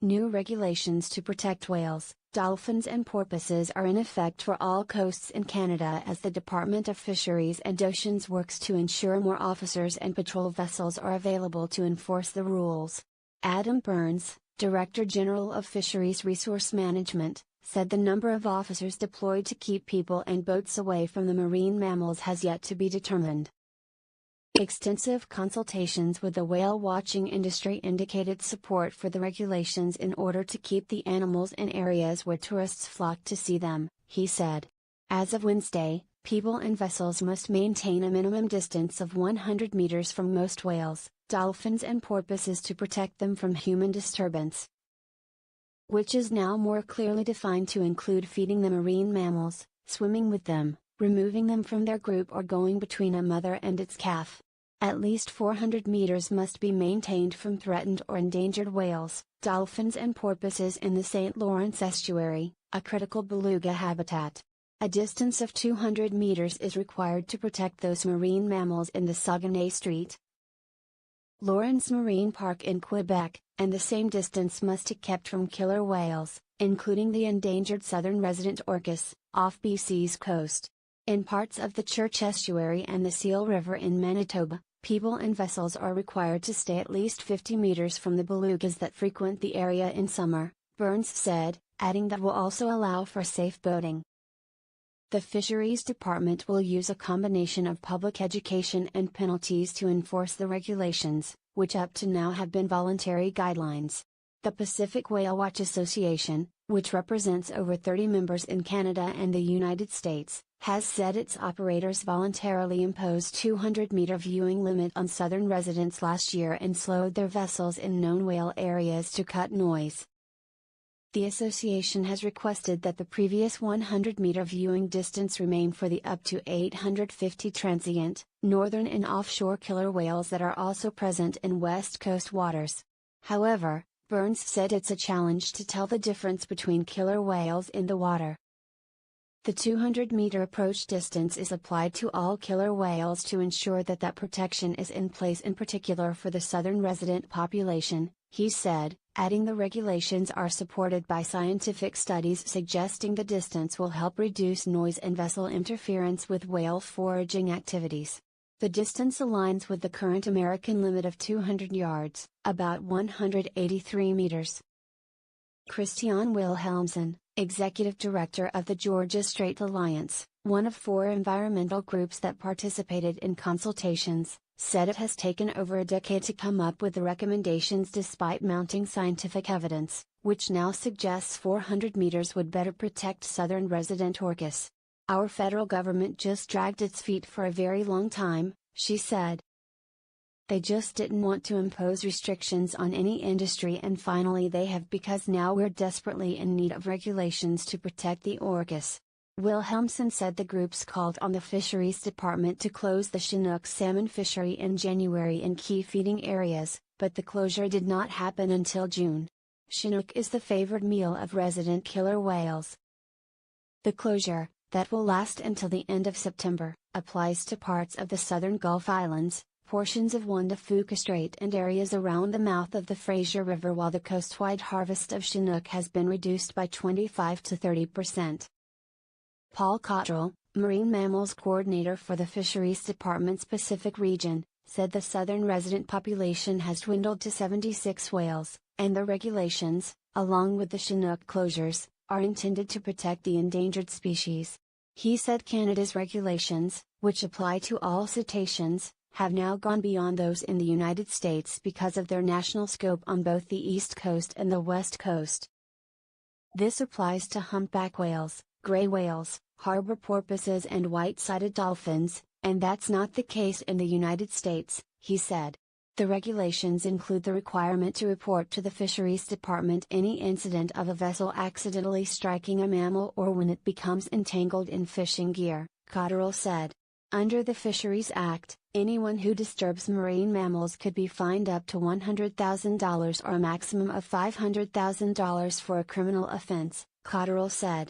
New regulations to protect whales, dolphins and porpoises are in effect for all coasts in Canada as the Department of Fisheries and Oceans works to ensure more officers and patrol vessels are available to enforce the rules. Adam Burns, Director General of Fisheries Resource Management, said the number of officers deployed to keep people and boats away from the marine mammals has yet to be determined. Extensive consultations with the whale watching industry indicated support for the regulations in order to keep the animals in areas where tourists flock to see them, he said. As of Wednesday, people and vessels must maintain a minimum distance of 100 meters from most whales, dolphins and porpoises to protect them from human disturbance, which is now more clearly defined to include feeding the marine mammals, swimming with them, removing them from their group or going between a mother and its calf. At least 400 meters must be maintained from threatened or endangered whales, dolphins and porpoises in the St. Lawrence estuary, a critical beluga habitat. A distance of 200 meters is required to protect those marine mammals in the Saguenay Strait, Lawrence Marine Park in Quebec, and the same distance must be kept from killer whales, including the endangered southern resident orcas, off BC's coast. In parts of the Church Estuary and the Seal River in Manitoba, people and vessels are required to stay at least 50 meters from the belugas that frequent the area in summer, Burns said, adding that will also allow for safe boating. The Fisheries Department will use a combination of public education and penalties to enforce the regulations, which up to now have been voluntary guidelines. The Pacific Whale Watch Association, which represents over 30 members in Canada and the United States, has said its operators voluntarily imposed 200-meter viewing limit on southern residents last year and slowed their vessels in known whale areas to cut noise. The association has requested that the previous 100-meter viewing distance remain for the up to 850 transient, northern and offshore killer whales that are also present in West Coast waters. However, Burns said it's a challenge to tell the difference between killer whales in the water. The 200-meter approach distance is applied to all killer whales to ensure that protection is in place, in particular for the southern resident population, he said, adding the regulations are supported by scientific studies suggesting the distance will help reduce noise and vessel interference with whale foraging activities. The distance aligns with the current American limit of 200 yards, about 183 meters. Christian Wilhelmsen, Executive Director of the Georgia Strait Alliance, one of 4 environmental groups that participated in consultations, said it has taken over a decade to come up with the recommendations despite mounting scientific evidence, which now suggests 400 meters would better protect southern resident orcas. Our federal government just dragged its feet for a very long time, she said. They just didn't want to impose restrictions on any industry, and finally they have, because now we're desperately in need of regulations to protect the orcas. Wilhelmsen said the groups called on the Fisheries Department to close the Chinook salmon fishery in January in key feeding areas, but the closure did not happen until June. Chinook is the favored meal of resident killer whales. The closure, that will last until the end of September, applies to parts of the southern Gulf Islands, portions of Juan de Fuca Strait and areas around the mouth of the Fraser River, while the coast-wide harvest of Chinook has been reduced by 25 to 30%. Paul Cottrell, Marine Mammals Coordinator for the Fisheries Department's Pacific region, said the southern resident population has dwindled to 76 whales, and the regulations, along with the Chinook closures, are intended to protect the endangered species. He said Canada's regulations, which apply to all cetaceans, have now gone beyond those in the United States because of their national scope on both the East Coast and the West Coast. This applies to humpback whales, gray whales, harbor porpoises and white-sided dolphins, and that's not the case in the United States, he said. The regulations include the requirement to report to the Fisheries Department any incident of a vessel accidentally striking a mammal or when it becomes entangled in fishing gear, Cottrell said. Under the Fisheries Act, anyone who disturbs marine mammals could be fined up to $100,000 or a maximum of $500,000 for a criminal offense, Cottrell said.